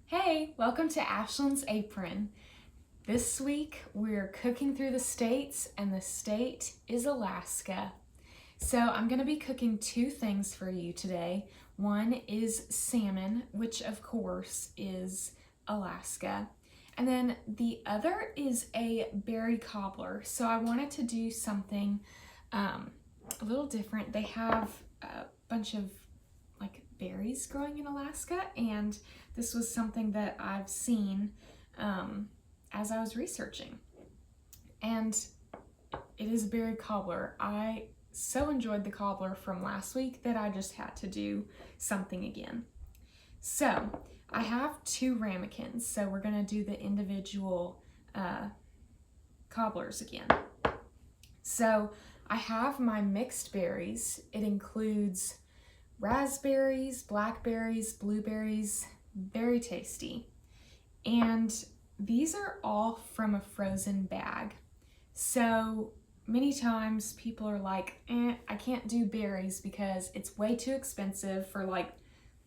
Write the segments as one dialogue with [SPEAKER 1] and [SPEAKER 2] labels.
[SPEAKER 1] Hey, welcome to Ashlyn's Apron. This week we're cooking through the states, and the state is Alaska. So I'm going to be cooking two things for you today. One is salmon, which of course is Alaska. And then the other is a berry cobbler. So I wanted to do something a little different. They have a bunch of berries growing in Alaska, and this was something that I've seen as I was researching. And it is a berry cobbler. I so enjoyed the cobbler from last week that I just had to do something again. So I have two ramekins, so we're going to do the individual cobblers again. So I have my mixed berries. It includes raspberries, blackberries, blueberries, very tasty. And these are all from a frozen bag. So many times people are like, I can't do berries because it's way too expensive for like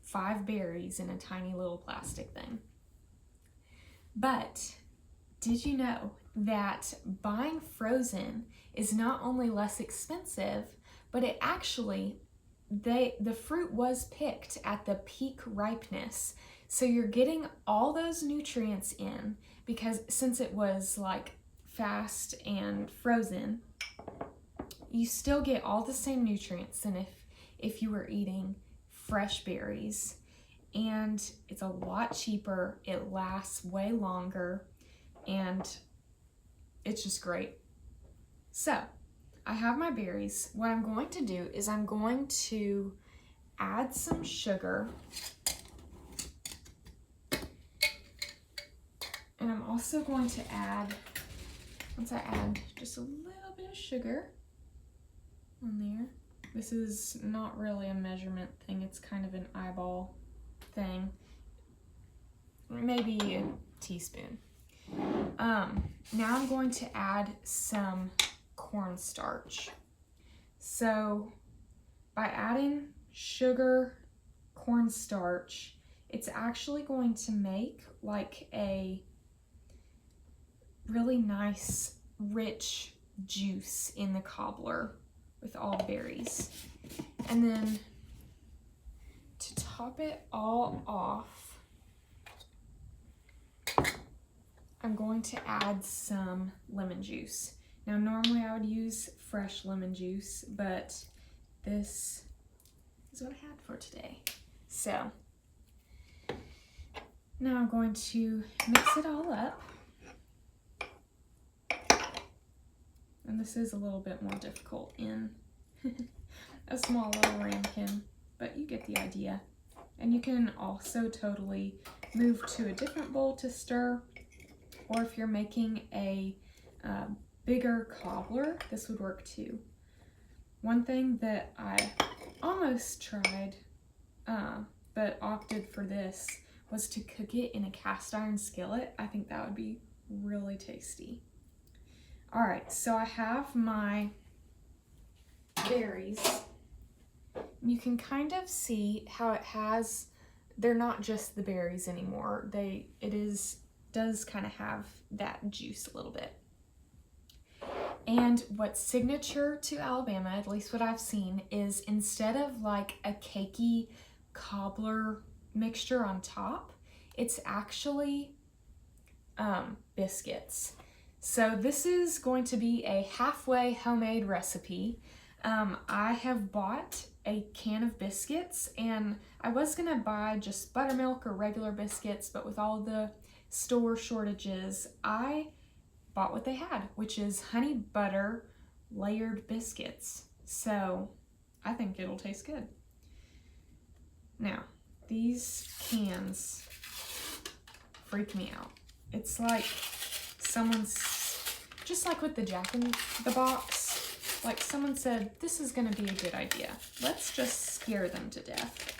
[SPEAKER 1] 5 berries in a tiny little plastic thing. But did you know that buying frozen is not only less expensive, but it actually the fruit was picked at the peak ripeness. So you're getting all those nutrients in, because since it was like fast and frozen, you still get all the same nutrients than if you were eating fresh berries. And it's a lot cheaper, it lasts way longer, and it's just great. So I have my berries. What I'm going to do is I'm going to add some sugar, and I'm also going to add, once I add just a little bit of sugar on there. This is not really a measurement thing, it's kind of an eyeball thing. Maybe a teaspoon. Now I'm going to add some cornstarch. So by adding sugar, cornstarch, it's actually going to make like a really nice rich juice in the cobbler with all the berries. And then to top it all off, I'm going to add some lemon juice. Now normally I would use fresh lemon juice, but this is what I had for today. So now I'm going to mix it all up. And this is a little bit more difficult in a small little ramekin, but you get the idea. And you can also totally move to a different bowl to stir, or if you're making a bigger cobbler, this would work too. One thing that I almost tried, but opted for this, was to cook it in a cast iron skillet. I think that would be really tasty. All right, so I have my berries. You can kind of see how it has, they're not just the berries anymore. Does kind of have that juice a little bit. And what's signature to Alabama, at least what I've seen, is instead of like a cakey cobbler mixture on top, it's actually biscuits. So this is going to be a halfway homemade recipe. I have bought a can of biscuits, and I was gonna buy just buttermilk or regular biscuits, but with all the store shortages, I bought what they had, which is honey butter layered biscuits. So I think it'll taste good. Now, these cans freak me out. It's like someone's, just like with the Jack in the Box, like someone said, this is gonna be a good idea. Let's just scare them to death.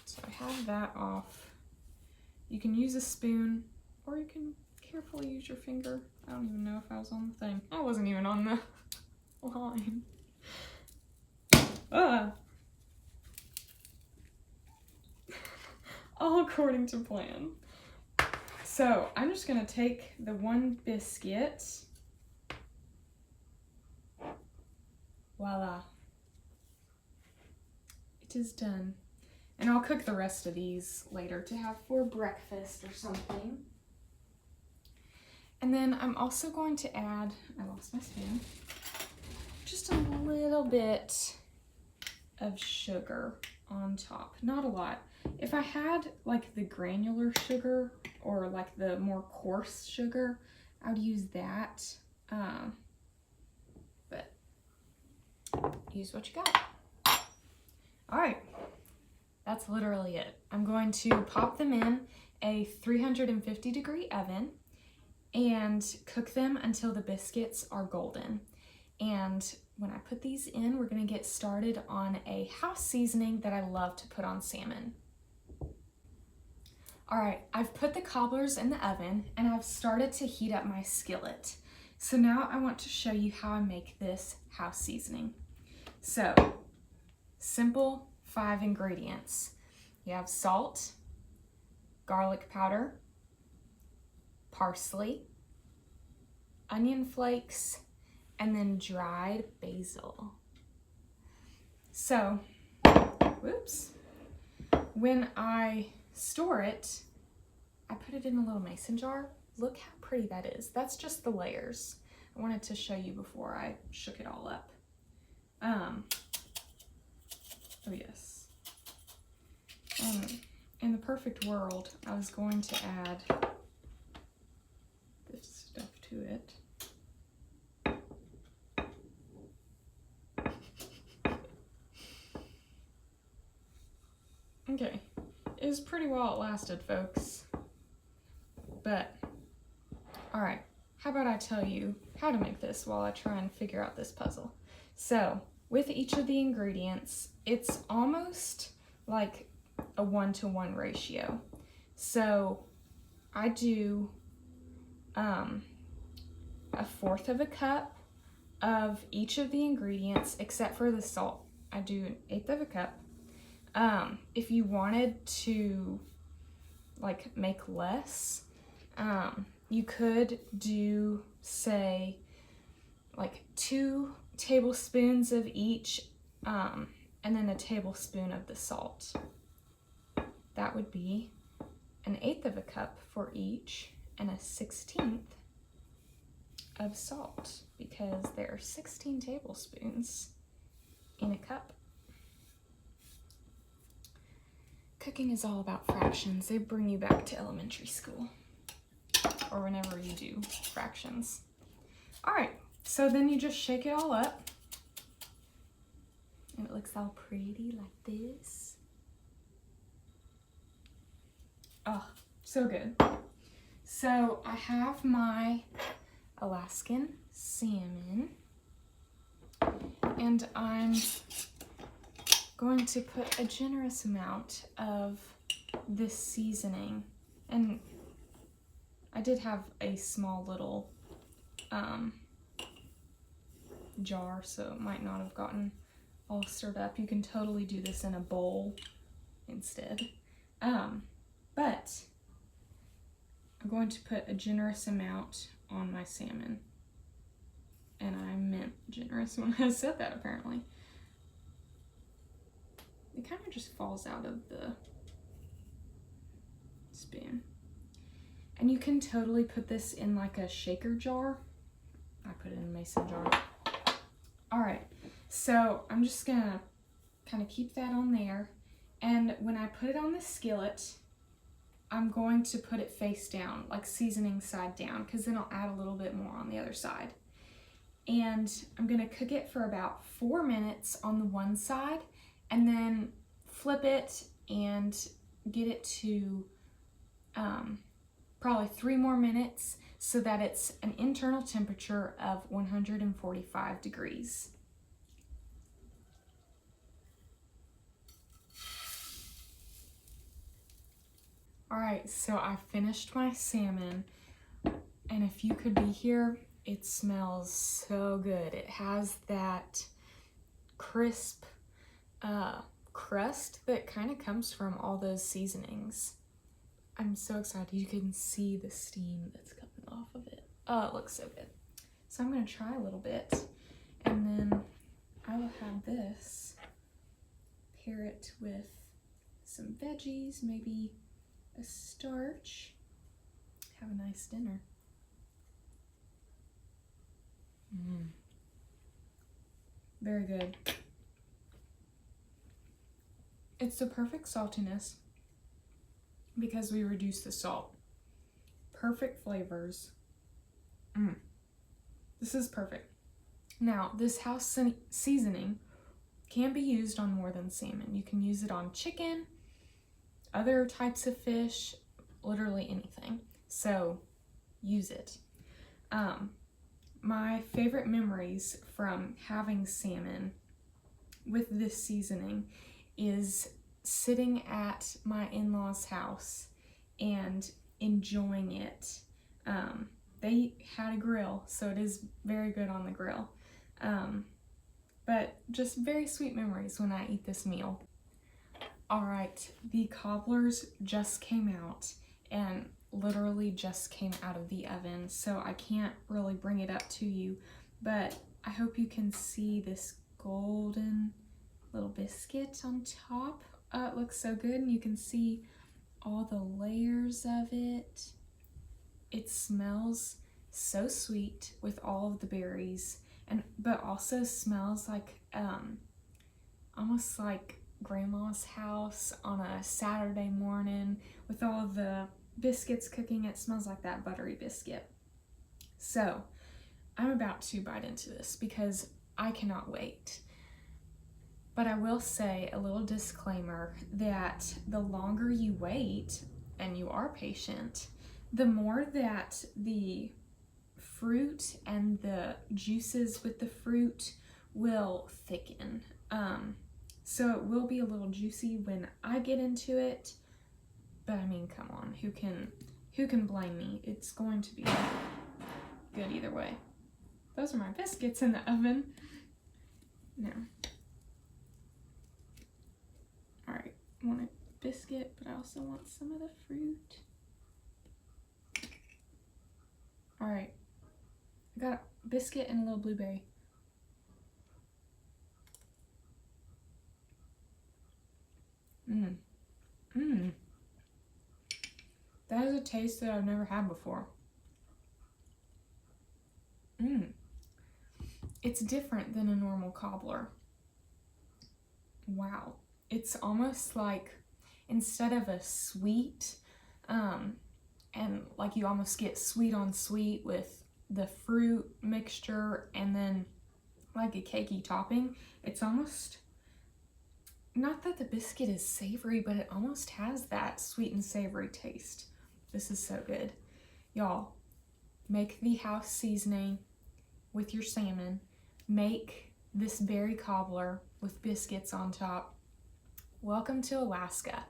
[SPEAKER 1] So I have that off. You can use a spoon, or you can carefully use your finger. I don't even know if I was on the thing. I wasn't even on the line. all according to plan. So I'm just gonna take the one biscuit. Voila. It is done. And I'll cook the rest of these later to have for breakfast or something. And then I'm also going to add, I lost my spoon, just a little bit of sugar on top. Not a lot. If I had like the granular sugar or like the more coarse sugar, I would use that. But use what you got. All right, that's literally it. I'm going to pop them in a 350-degree oven and cook them until the biscuits are golden. And when I put these in, we're gonna get started on a house seasoning that I love to put on salmon. All right, I've put the cobblers in the oven and I've started to heat up my skillet. So now I want to show you how I make this house seasoning. So, simple 5 ingredients. You have salt, garlic powder, parsley, onion flakes, and then dried basil. So, whoops. When I store it, I put it in a little mason jar. Look how pretty that is. That's just the layers. I wanted to show you before I shook it all up. Oh yes. In the perfect world, I was going to add this stuff to it. Okay, it was pretty well it lasted, folks. But, all right, how about I tell you how to make this while I try and figure out this puzzle. So, with each of the ingredients, it's almost like a 1-to-1 ratio. So, I do a 1/4 of a cup of each of the ingredients, except for the salt. I do an 1/8 of a cup. If you wanted to like make less, you could do, say, like 2 tablespoons of each, and then a tablespoon of the salt. That would be an 1/8 of a cup for each and a 1/16 of salt, because there are 16 tablespoons in a cup. Cooking is all about fractions. They bring you back to elementary school or whenever you do fractions. All right, so then you just shake it all up and it looks all pretty like this. Oh, so good. So I have my Alaskan salmon and I'm going to put a generous amount of this seasoning, and I did have a small little jar, so it might not have gotten all stirred up. You can totally do this in a bowl instead, but I'm going to put a generous amount on my salmon, and I meant generous when I said that, apparently. It kind of just falls out of the spoon. And you can totally put this in like a shaker jar. I put it in a mason jar. All right, so I'm just gonna kind of keep that on there. And when I put it on the skillet, I'm going to put it face down, like seasoning side down, because then I'll add a little bit more on the other side. And I'm gonna cook it for about 4 minutes on the one side, and then flip it and get it to probably 3 more minutes so that it's an internal temperature of 145 degrees. All right, so I finished my salmon, and if you could be here, it smells so good. It has that crisp crust that kind of comes from all those seasonings. I'm so excited. You can see the steam that's coming off of it. Oh, it looks so good. So I'm going to try a little bit, and then I will have this, pair it with some veggies, maybe a starch. Have a nice dinner. Very good. It's the perfect saltiness because we reduce the salt. Perfect flavors. This is perfect. Now, this house seasoning can be used on more than salmon. You can use it on chicken, other types of fish, literally anything. So use it. My favorite memories from having salmon with this seasoning is sitting at my in-laws' house and enjoying it. They had a grill, so it is very good on the grill. But just very sweet memories when I eat this meal. All right, the cobblers just came out and literally just came out of the oven, so I can't really bring it up to you, but I hope you can see this golden little biscuit on top. It looks so good, and you can see all the layers of it. It smells so sweet with all of the berries, but also smells like almost like grandma's house on a Saturday morning with all of the biscuits cooking. It smells like that buttery biscuit. So I'm about to bite into this because I cannot wait. But I will say a little disclaimer that the longer you wait and you are patient, the more that the fruit and the juices with the fruit will thicken. So it will be a little juicy when I get into it, but I mean, come on, who can blame me? It's going to be good either way. Those are my biscuits in the oven. Now, all right, I want a biscuit, but I also want some of the fruit. All right, I got a biscuit and a little blueberry. That is a taste that I've never had before. It's different than a normal cobbler. Wow. It's almost like, instead of a sweet, and like you almost get sweet on sweet with the fruit mixture and then like a cakey topping, it's almost, not that the biscuit is savory, but it almost has that sweet and savory taste. This is so good. Y'all, make the house seasoning with your salmon. Make this berry cobbler with biscuits on top. Welcome to Alaska.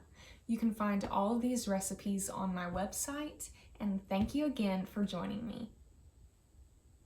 [SPEAKER 1] You can find all of these recipes on my website, and thank you again for joining me.